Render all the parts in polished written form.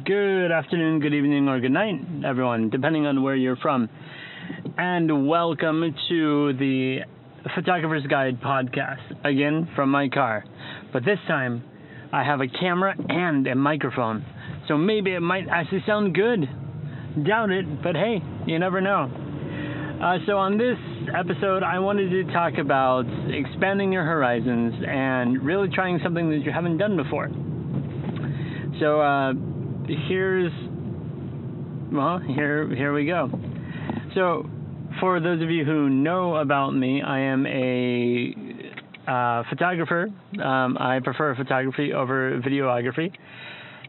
Good afternoon, good evening, or good night, everyone, depending on where you're from. And welcome to the Photographer's Guide podcast, again from my car. But this time, I have a camera and a microphone, so maybe it might actually sound good. Doubt it, but hey, you never know. So on this episode, I wanted to talk about expanding your horizons and really trying something that you haven't done before. So, here we go. So, for those of you who know about me, I am a photographer. I prefer photography over videography.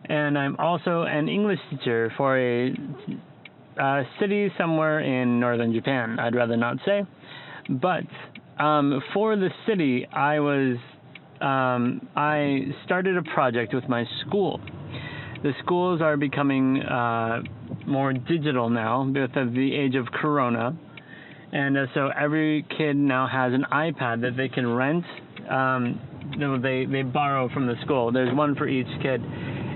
And I'm also an English teacher for a city somewhere in northern Japan. I'd rather not say. But for the city, I started a project with my school. The schools are becoming more digital now because of the age of Corona. And so every kid now has an iPad that they can rent. They borrow from the school. There's one for each kid.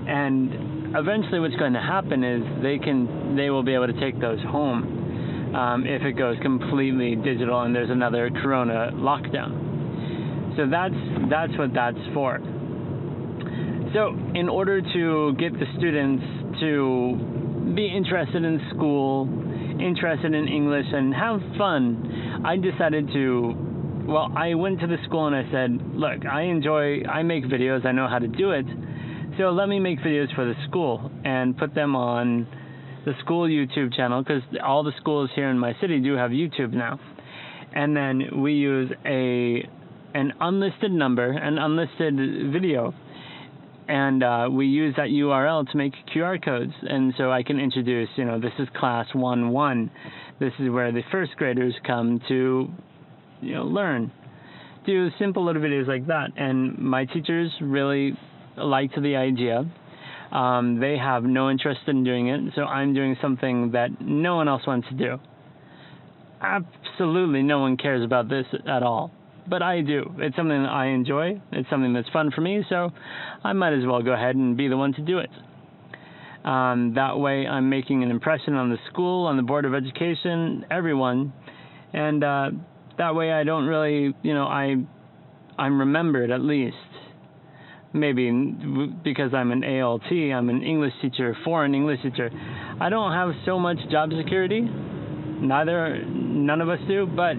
And eventually what's going to happen is they will be able to take those home if it goes completely digital and there's another Corona lockdown. So that's what that's for. So in order to get the students to be interested in school, interested in English, and have fun, I decided I went to the school and I said, look, I make videos, I know how to do it, so let me make videos for the school and put them on the school YouTube channel, because all the schools here in my city do have YouTube now. And then we use an unlisted number, an unlisted video, and we use that URL to make QR codes. And so I can introduce, this is class 1-1. This is where the first graders come to, learn. Do simple little videos like that. And my teachers really liked the idea. They have no interest in doing it, so I'm doing something that no one else wants to do. Absolutely no one cares about this at all. But I do. It's something that I enjoy. It's something that's fun for me, so I might as well go ahead and be the one to do it. That way I'm making an impression on the school, on the Board of Education, everyone. And that way I don't really, I'm remembered at least. Maybe because I'm an ALT, I'm an English teacher for an English teacher. I don't have so much job security. None of us do, but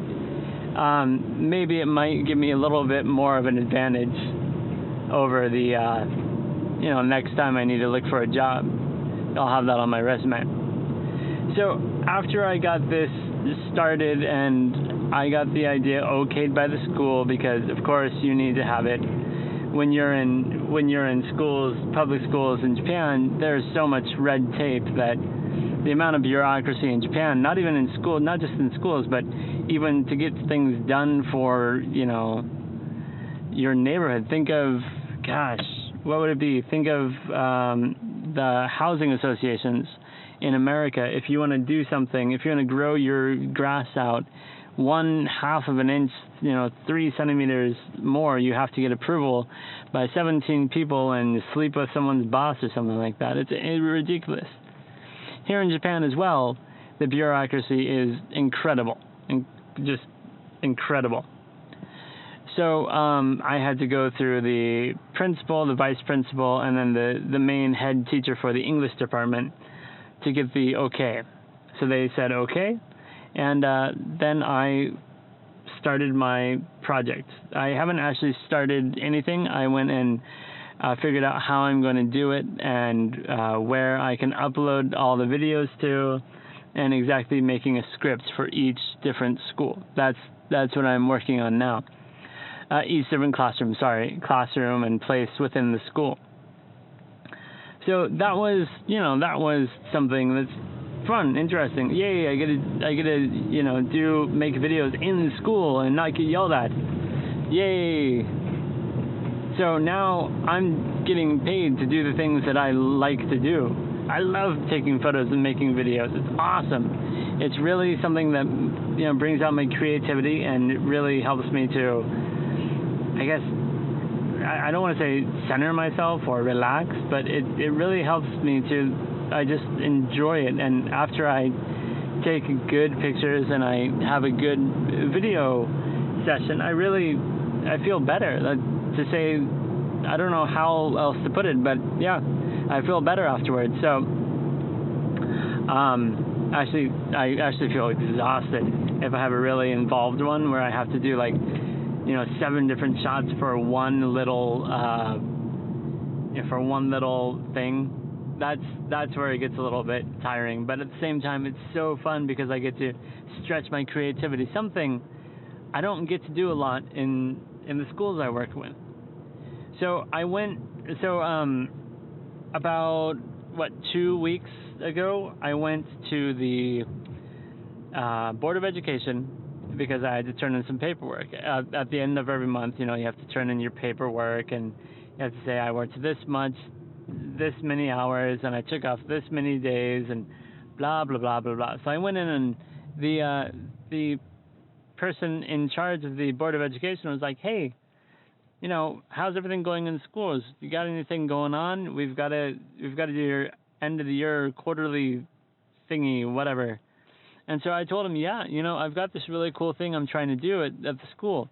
maybe it might give me a little bit more of an advantage over the, next time I need to look for a job. I'll have that on my resume. So after I got this started and I got the idea okayed by the school, because of course you need to have it when you're in schools, public schools in Japan. There's so much red tape that the amount of bureaucracy in Japan, not even in school, not just in schools, but even to get things done for, your neighborhood. Think of, what would it be? Think of the housing associations in America. If you want to do something, if you want to grow your grass out 1/2 of an inch, 3 centimeters more, you have to get approval by 17 people and sleep with someone's boss or something like that. It's ridiculous. Here in Japan as well, the bureaucracy is incredible, just incredible. So I had to go through the principal, the vice principal, and then the main head teacher for the English department to get the okay. So they said okay, and then I started my project. I haven't actually started anything. I went and figured out how I'm going to do it and where I can upload all the videos to, and exactly making a script for each different school. That's what I'm working on now. Each different classroom and place within the school. So that was something that's fun, interesting. Yay! I get to make videos in school and not get yelled at. Yay! So now I'm getting paid to do the things that I like to do. I love taking photos and making videos. It's awesome. It's really something that brings out my creativity, and it really helps me to, I guess, I don't want to say center myself or relax, but it really helps me to, I just enjoy it. And after I take good pictures and I have a good video session, I feel better. To say, I don't know how else to put it, but yeah, I feel better afterwards. So I actually feel exhausted if I have a really involved one where I have to do like 7 different shots for one little thing. That's where it gets a little bit tiring, but at the same time it's so fun because I get to stretch my creativity, something I don't get to do a lot in the schools I work with. So about 2 weeks ago I went to the Board of Education because I had to turn in some paperwork. At the end of every month, you have to turn in your paperwork and you have to say I worked this much, this many hours, and I took off this many days, and blah blah blah blah blah. So I went in, and the person in charge of the Board of Education was like, "Hey, how's everything going in the schools? You got anything going on? We've got to do your end of the year quarterly thingy, whatever." And so I told him, "Yeah, I've got this really cool thing I'm trying to do at the school."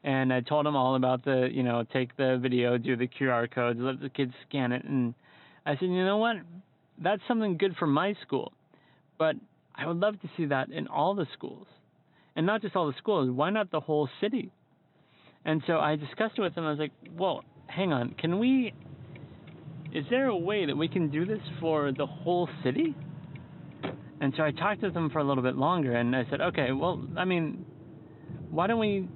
And I told him all about the, take the video, do the QR codes, let the kids scan it. And I said, you know what? That's something good for my school. But I would love to see that in all the schools. And not just all the schools. Why not the whole city? And so I discussed it with him. I was like, well, hang on. Is there a way that we can do this for the whole city? And so I talked with him for a little bit longer. And I said, okay, well, I mean, why don't we...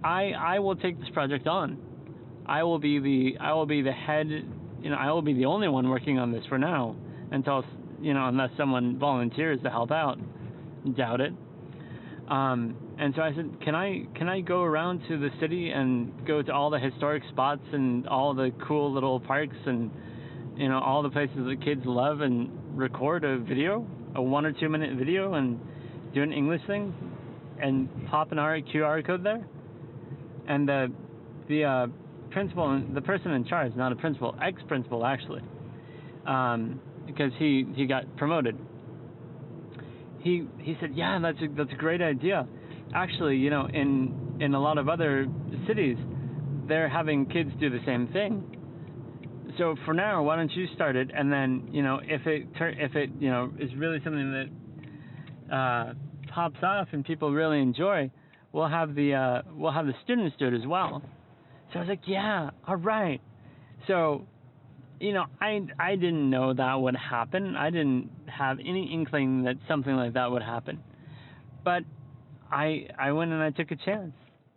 I will take this project on. I will be the head, I will be the only one working on this for now until, unless someone volunteers to help out. Doubt it. And so I said, can I go around to the city and go to all the historic spots and all the cool little parks and, all the places that kids love and record a video, a 1 or 2 minute video, and do an English thing and pop an QR code there? And the principal, the person in charge, not a principal, ex-principal actually, because he got promoted. He said, yeah, that's a great idea. Actually, in a lot of other cities, they're having kids do the same thing. So for now, why don't you start it? And then, if it is really something that pops off and people really enjoy, we'll have the students do it as well. So I was like, yeah, all right. So, I didn't know that would happen. I didn't have any inkling that something like that would happen. But I went and I took a chance.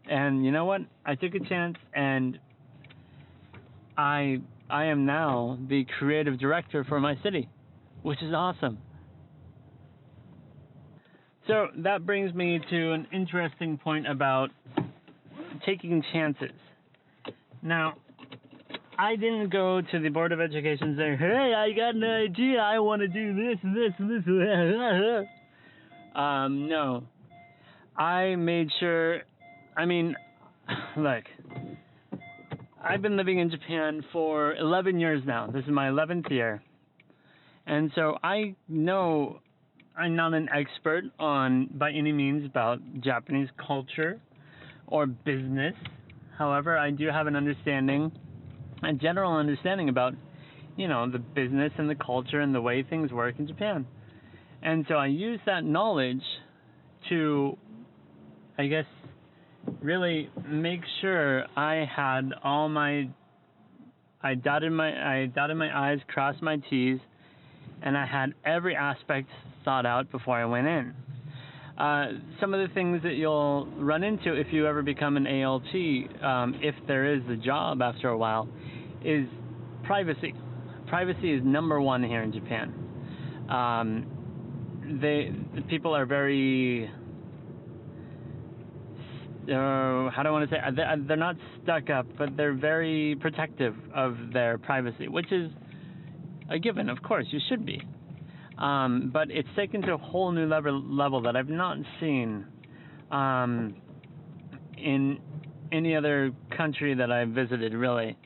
And you know what? I took a chance, and I am now the creative director for my city, which is awesome. So that brings me to an interesting point about taking chances. Now, I didn't go to the Board of Education and say, hey, I got an idea, I want to do this and this and this. No. I made sure, look, I've been living in Japan for 11 years now. This is my 11th year. And so I know I'm not an expert by any means about Japanese culture or business. However, I do have a general understanding about, the business and the culture and the way things work in Japan. And so I use that knowledge to, I guess, really make sure I had I dotted my I's, crossed my T's, and I had every aspect thought out before I went in. Some of the things that you'll run into if you ever become an ALT, if there is a job after a while, is privacy. Privacy is number one here in Japan. The people are very, how do I want to say, they're not stuck up, but they're very protective of their privacy, which is a given. Of course, you should be. But it's taken to a whole new level that I've not seen in any other country that I've visited, really.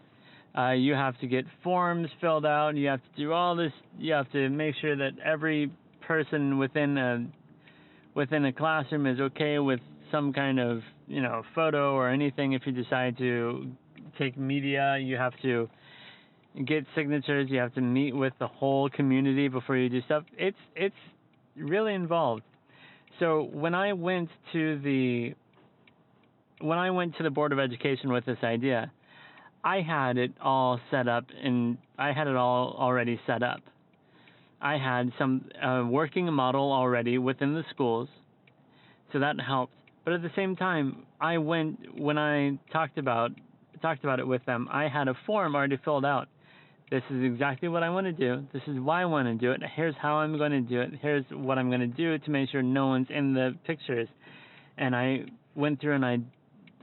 You have to get forms filled out. You have to do all this. You have to make sure that every person within a classroom is okay with some kind of, photo or anything. If you decide to take media, you have to get signatures. You have to meet with the whole community before you do stuff. It's really involved. So when I went to the Board of Education with this idea, I had it all set up, and I had it all already set up. I had some working model already within the schools, so that helped. But at the same time, when I talked about it with them, I had a form already filled out. This is exactly what I want to do. This is why I want to do it. Here's how I'm going to do it. Here's what I'm going to do to make sure no one's in the pictures. And I went through and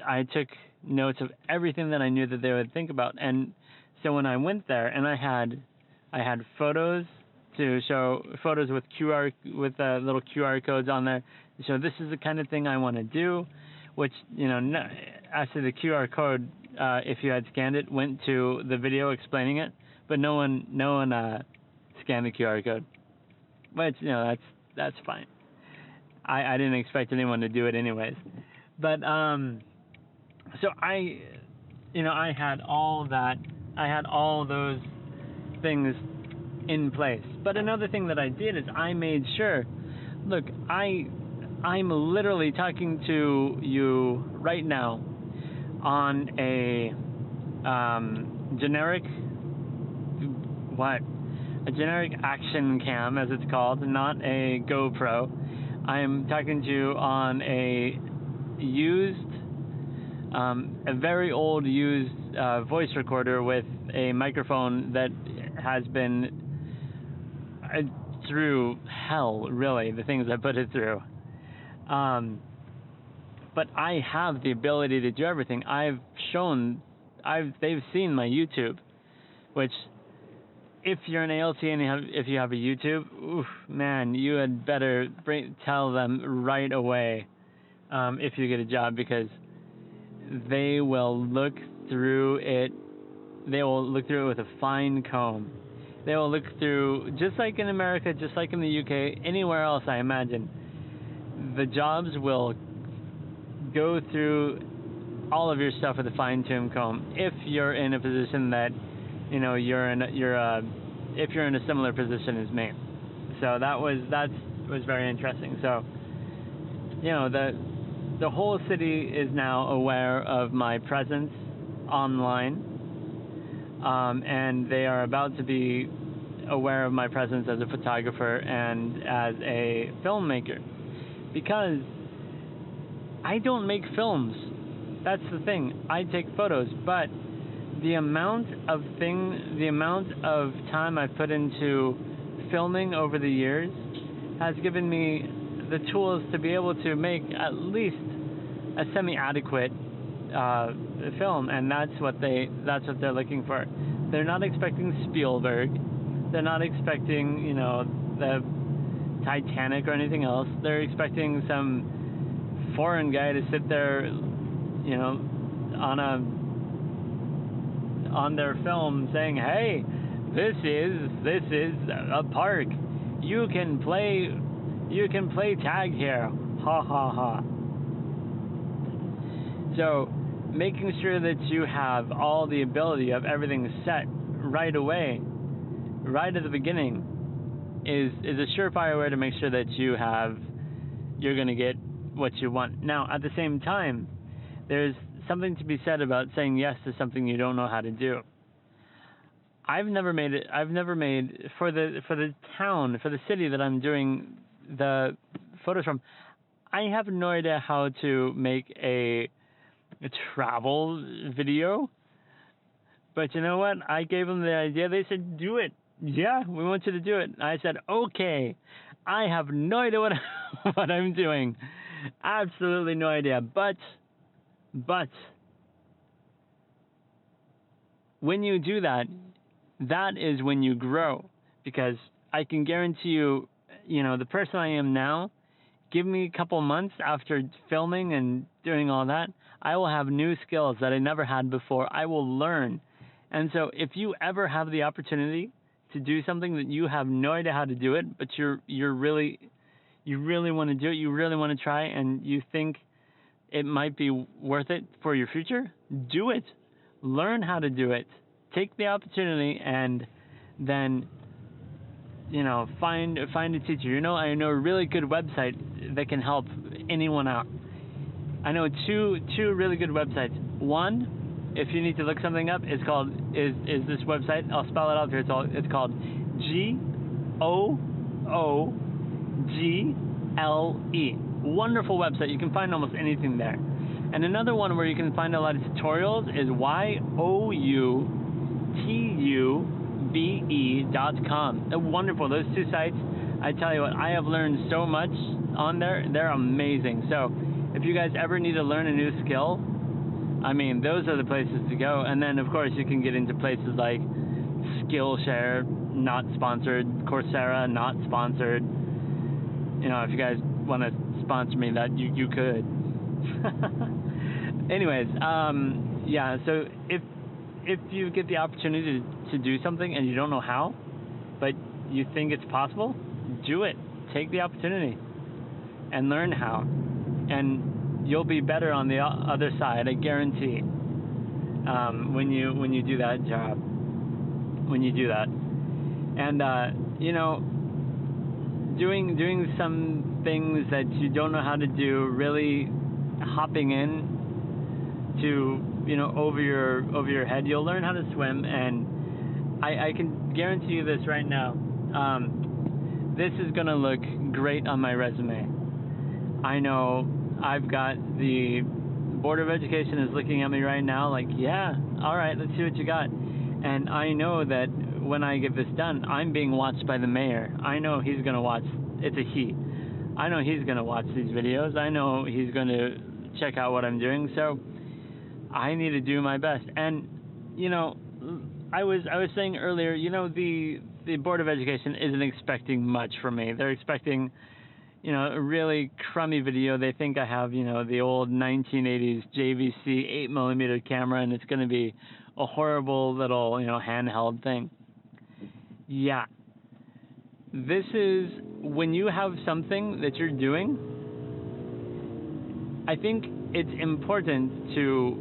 I took notes of everything that I knew that they would think about. And so when I went there, and I had photos to show, photos with little QR codes on there. So this is the kind of thing I want to do, which, actually the QR code, if you had scanned it, went to the video explaining it, but no one scanned the QR code, which, that's fine. I didn't expect anyone to do it anyways. But so I had all that. I had all those things in place. But another thing that I did is I made sure, look, I'm literally talking to you right now on a generic action cam, as it's called, not a GoPro. I'm talking to you on a very old used voice recorder with a microphone that has been through hell, really, the things I put it through. But I have the ability to do everything. They've seen my YouTube, which, if you're an ALT and if you have a YouTube, man, you had better tell them right away if you get a job, because they will look through it. They will look through it with a fine comb. They will look through, just like in America, just like in the UK, anywhere else, I imagine. The jobs will go through all of your stuff with a fine-tooth comb if you're in a position that, if you're in a similar position as me. So that was very interesting. So, the whole city is now aware of my presence online, and they are about to be aware of my presence as a photographer and as a filmmaker, because I don't make films. That's the thing. I take photos, but the amount of time I've put into filming over the years has given me the tools to be able to make at least a semi-adequate film, and that's what they're looking for. They're not expecting Spielberg. They're not expecting, the Titanic or anything else. They're expecting some foreign guy to sit there, on their film saying, "Hey, this is a park. You can play tag here. Ha ha ha." So, making sure that you have all the ability of everything set right away, right at the beginning, is a surefire way to make sure that you're going to get what you want. Now, at the same time, there's something to be said about saying yes to something you don't know how to do. I've never made for the city that I'm doing the photos from. I have no idea how to make a travel video. But you know what? I gave them the idea. They said, "Do it." "Yeah, we want you to do it." I said, "Okay." I have no idea what I'm doing. Absolutely no idea. But when you do that, that is when you grow. Because I can guarantee you, the person I am now give me a couple months after filming and doing all that, I will have new skills that I never had before. I will learn. And so if you ever have the opportunity to do something that you have no idea how to do it, but you really want to do it, you really want to try, and you think it might be worth it for your future, do it. Learn how to do it. Take the opportunity, and then find a teacher. I know a really good website that can help anyone out. I know two really good websites. One, if you need to look something up, is this website. I'll spell it out here. It's called GOOGLE. Wonderful website. You can find almost anything there. And another one where you can find a lot of tutorials is YOUTUBE.com. They're wonderful. Those two sites, I tell you what, I have learned so much on there. They're amazing. So if you guys ever need to learn a new skill, I mean, those are the places to go. And then, of course, you can get into places like Skillshare, not sponsored, Coursera, not sponsored. If you guys want to sponsor me, that you could. Anyways, so if you get the opportunity to do something and you don't know how, but you think it's possible, do it. Take the opportunity and learn how, and you'll be better on the other side, I guarantee. When you do that job, and doing some things that you don't know how to do, really hopping in to over your head. You'll learn how to swim, and I can guarantee you this right now. This is gonna look great on my resume. I know I've got the Board of Education is looking at me right now like, yeah, all right, let's see what you got. And I know that when I get this done, I'm being watched by the mayor. I know he's gonna watch. It's a he. I know he's gonna watch these videos. I know he's gonna check out what I'm doing. So I need to do my best. And I was saying earlier, the Board of Education isn't expecting much from me. They're expecting a really crummy video. They think I have the old 1980s JVC 8mm camera, and it's going to be a horrible little handheld thing. Yeah, this is when you have something that you're doing. I think it's important to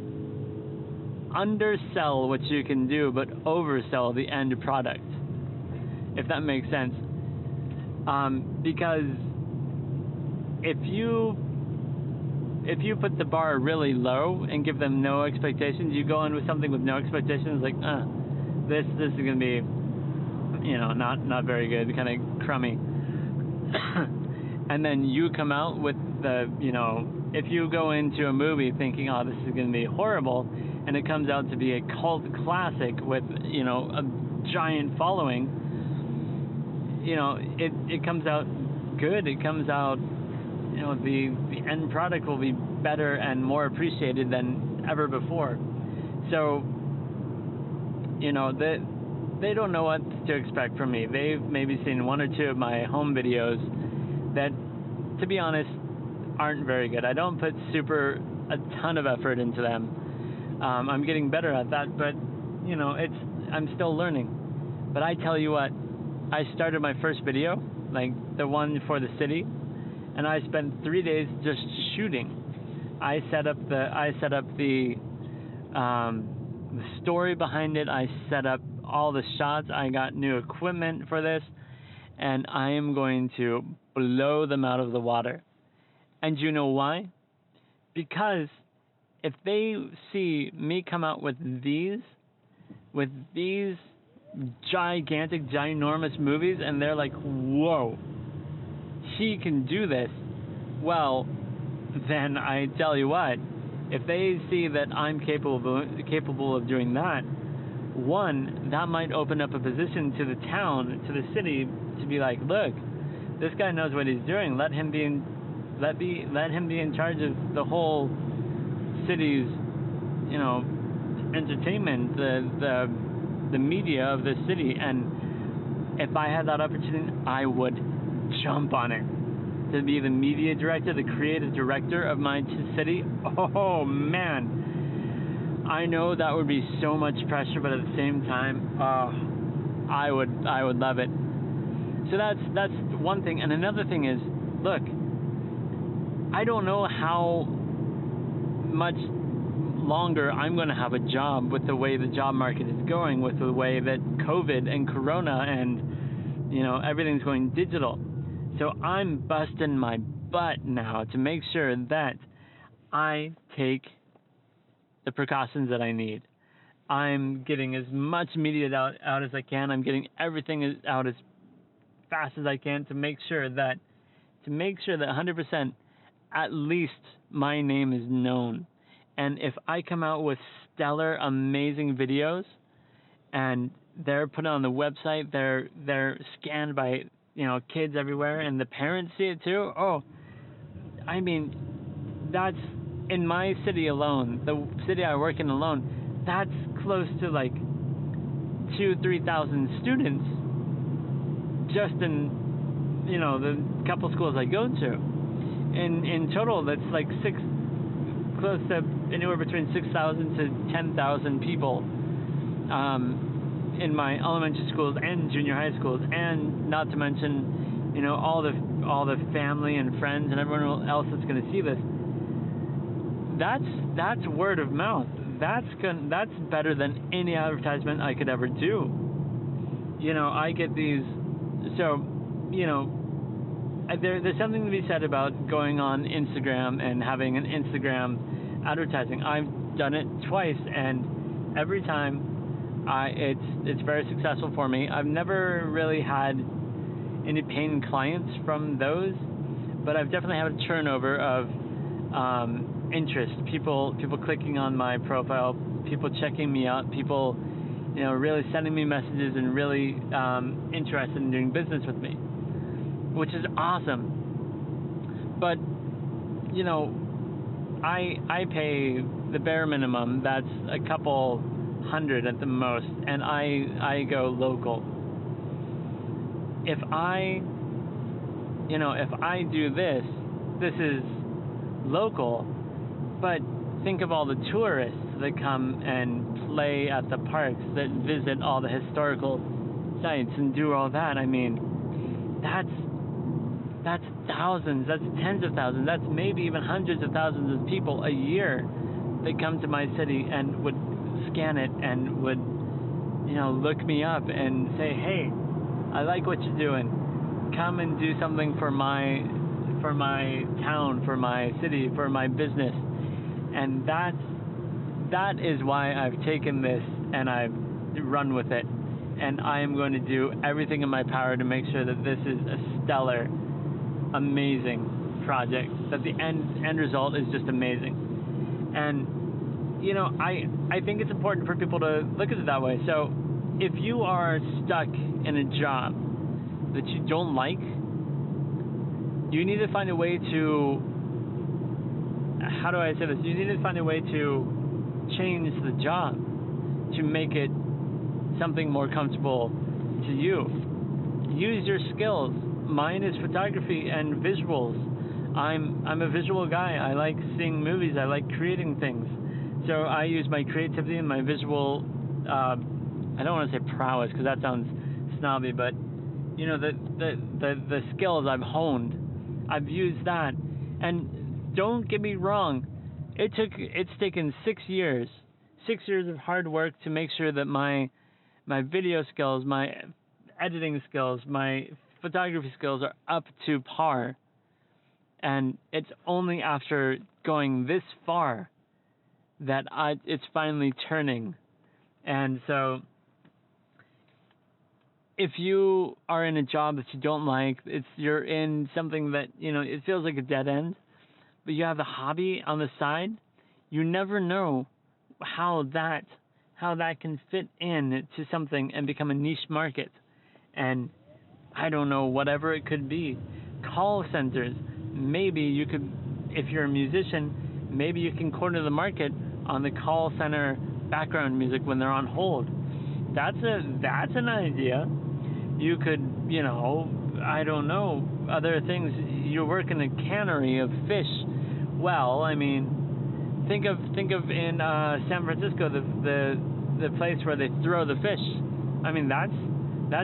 undersell what you can do, but oversell the end product, if that makes sense. Because if you put the bar really low and give them no expectations, you go in with something with no expectations, like, this is gonna be, not very good, kind of crummy. And then you come out with the, if you go into a movie thinking, oh, this is gonna be horrible, and it comes out to be a cult classic with, a giant following, it comes out good. It comes out, the end product will be better and more appreciated than ever before. So, they don't know what to expect from me. They've maybe seen one or two of my home videos that, to be honest, aren't very good. I don't put a ton of effort into them. I'm getting better at that, but I'm still learning. But I tell you what, I started my first video, like the one for the city, and I spent 3 days just shooting. I set up the story behind it. I set up all the shots. I got new equipment for this, and I am going to blow them out of the water. And you know why? Because if they see me come out with these gigantic, ginormous movies, and they're like, whoa, he can do this, well, then I tell you what, if they see that I'm capable of doing that, one, that might open up a position to the town, to the city, to be like, look, this guy knows what he's doing. Let him be in charge of the whole city's, entertainment, the media of the city. And if I had that opportunity, I would jump on it. to be the media director, the creative director of my city. Oh man, I know that would be so much pressure, but at the same time, I would love it. So that's one thing. And another thing is, look, I don't know how much longer I'm going to have a job with the way the job market is going, with the way that COVID and Corona and everything's going digital. So I'm busting my butt now to make sure that I take the precautions that I need. I'm getting as much media out as I can. I'm getting everything out as fast as I can to make sure that 100% at least my name is known. And if I come out with stellar, amazing videos and they're put on the website, they're scanned by kids everywhere, and the parents see it too. Oh, I mean, that's in my city alone, the city I work in alone, that's close to like 2,000-3,000 students just in the couple schools I go to. In total, that's like close to anywhere between 6,000 to 10,000 people in my elementary schools and junior high schools, and not to mention all the family and friends and everyone else that's going to see this. That's word of mouth. That's better than any advertisement I could ever do. I get these. So there's something to be said about going on Instagram and having an Instagram advertising. I've done it twice, and every time it's very successful for me. I've never really had any paying clients from those, but I've definitely had a turnover of interest. People clicking on my profile, people checking me out, people really sending me messages and really interested in doing business with me, which is awesome. But I pay the bare minimum. That's a couple $100 at the most, and I go local. If I do this is local, but think of all the tourists that come and play at the parks, that visit all the historical sites and do all that. I mean, that's thousands, that's tens of thousands, that's maybe even hundreds of thousands of people a year that come to my city and would scan it and would look me up and say, hey, I like what you're doing, come and do something for my town, for my city, for my business. And that is why I've taken this and I've run with it, and I am going to do everything in my power to make sure that this is a stellar, amazing project, that the end result is just amazing. And I think it's important for people to look at it that way. So if you are stuck in a job that you don't like, you need to find a way to, how do I say this? You need to find a way to change the job to make it something more comfortable to you. Use your skills. Mine is photography and visuals. I'm a visual guy. I like seeing movies. I like creating things. So I use my creativity and my visual, I don't want to say prowess because that sounds snobby, but the skills I've honed, I've used that. And don't get me wrong, it's taken 6 years of hard work to make sure that my video skills, my editing skills, my photography skills are up to par. And it's only after going this far that it's finally turning. And so if you are in a job that you don't like, you're in something that, it feels like a dead end, but you have a hobby on the side, you never know how that can fit in to something and become a niche market. And I don't know, whatever it could be. Call centers. Maybe you could, if you're a musician, maybe you can corner the market on the call center background music when they're on hold. That's an idea. You could I don't know, other things. You work in a cannery of fish. Well, I mean, think of in San Francisco, the place where they throw the fish. I mean, that's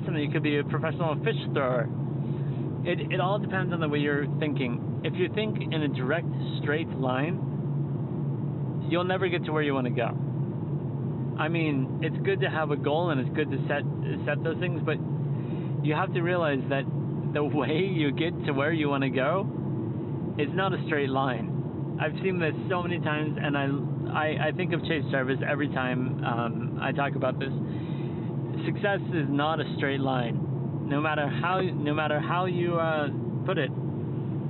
something. You could be a professional fish thrower. It all depends on the way you're thinking. If you think in a direct, straight line, you'll never get to where you want to go. I mean, it's good to have a goal and it's good to set those things, but you have to realize that the way you get to where you want to go is not a straight line. I've seen this so many times, and I think of Chase Jarvis every time I talk about this. Success is not a straight line. No matter how you put it,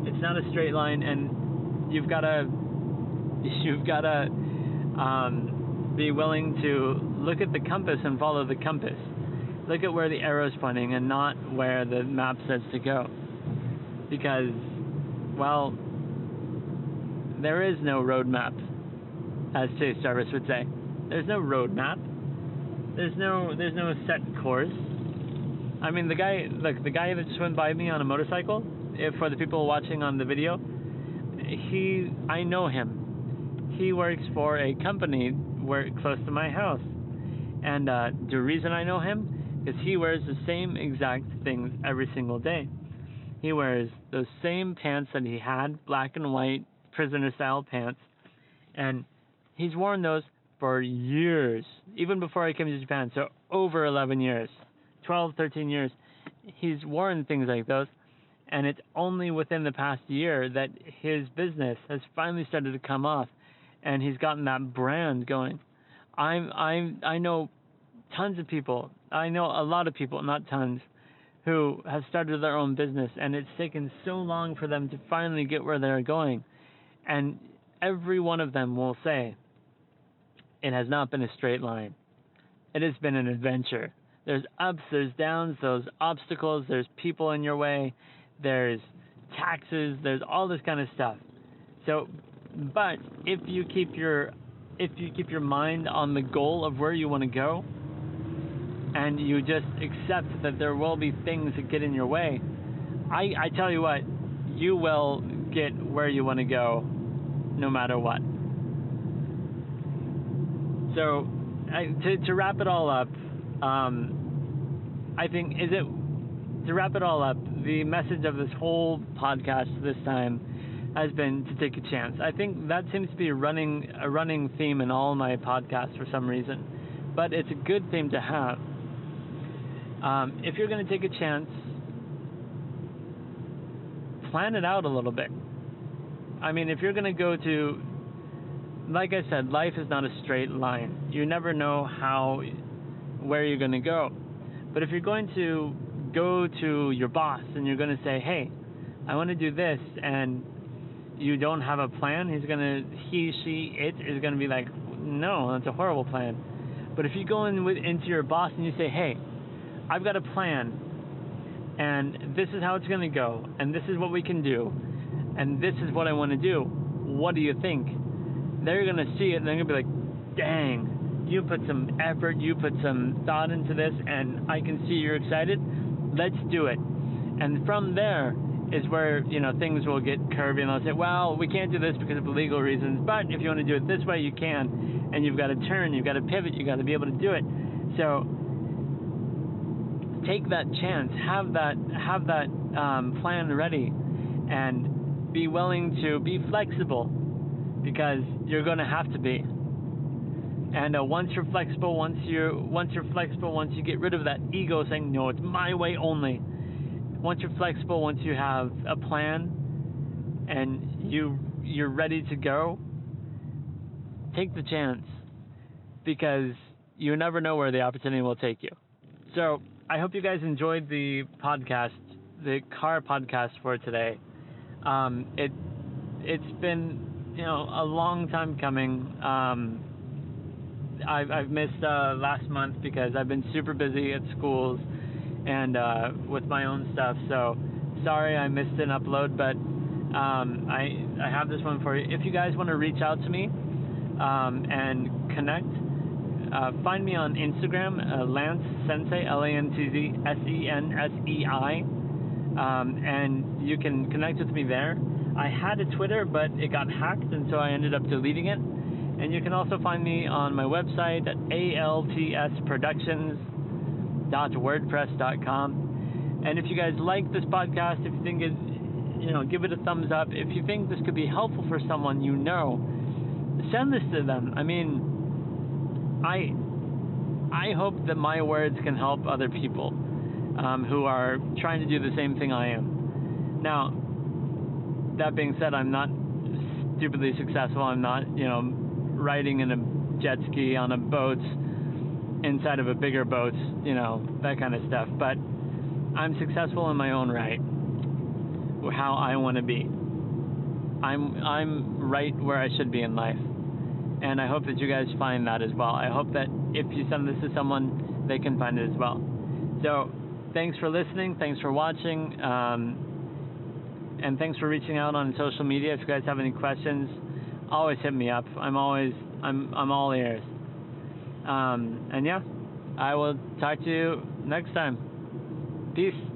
it's not a straight line, and you've gotta be willing to look at the compass and follow the compass. Look at where the arrow's pointing and not where the map says to go. Because, well, there is no road map, as Chase Jarvis would say. There's no road map. There's no set course. I mean, the guy that just went by me on a motorcycle, for the people watching on the video, I know him. He works for a company close to my house. And the reason I know him is he wears the same exact things every single day. He wears those same pants that he had, black and white, prisoner-style pants. And he's worn those for years, even before I came to Japan, so over 11 years. 12, 13 years, he's worn things like those, and it's only within the past year that his business has finally started to come off, and he's gotten that brand going. I know tons of people. I know a lot of people, not tons, who have started their own business, and it's taken so long for them to finally get where they're going, and every one of them will say it has not been a straight line. It has been an adventure. There's ups, there's downs, there's obstacles, there's people in your way, there's taxes, there's all this kind of stuff. So, but if you keep your mind on the goal of where you want to go, and you just accept that there will be things that get in your way, I tell you what, you will get where you want to go, no matter what. So, to wrap it all up. I think, to wrap it all up, the message of this whole podcast this time has been to take a chance. I think that seems to be a running theme in all my podcasts for some reason, but it's a good theme to have. If you're going to take a chance, plan it out a little bit. I mean, if you're going to go to, like I said, life is not a straight line. You never know where you're going to go. But if you're going to go to your boss and you're going to say, hey, I want to do this, and you don't have a plan, it is going to be like, no, that's a horrible plan. But if you go into your boss and you say, hey, I've got a plan, and this is how it's going to go, and this is what we can do, and this is what I want to do, what do you think? They're going to see it, and they're going to be like, dang, you put some effort, you put some thought into this, and I can see you're excited. Let's do it. And from there is where, things will get curvy, and they'll say, well, we can't do this because of legal reasons, but if you want to do it this way, you can. And you've got to turn, you've got to pivot, you've got to be able to do it. So take that chance, have that plan ready, and be willing to be flexible, because you're going to have to be. And once you're flexible, once you get rid of that ego saying, no, it's my way only. Once you're flexible, once you have a plan and you're ready to go, take the chance, because you never know where the opportunity will take you. So I hope you guys enjoyed the podcast, the car podcast for today. It's been, a long time coming. I've missed last month because I've been super busy at schools and with my own stuff. So sorry I missed an upload, but I have this one for you. If you guys want to reach out to me and connect, find me on Instagram, Lance Sensei, LANTZSENSEI, and you can connect with me there. I had a Twitter, but it got hacked, and so I ended up deleting it. And you can also find me on my website at altsproductions.wordpress.com. And if you guys like this podcast, if you think it, give it a thumbs up. If you think this could be helpful for someone you know, send this to them. I mean, I hope that my words can help other people who are trying to do the same thing I am. Now, that being said, I'm not stupidly successful. I'm not, riding in a jet ski on a boat inside of a bigger boat, that kind of stuff. But I'm successful in my own right, how I want to be. I'm right where I should be in life. And I hope that you guys find that as well. I hope that if you send this to someone, they can find it as well. So, thanks for listening. Thanks for watching. And thanks for reaching out on social media. If you guys have any questions, always hit me up. I'm all ears. And yeah, I will talk to you next time. Peace.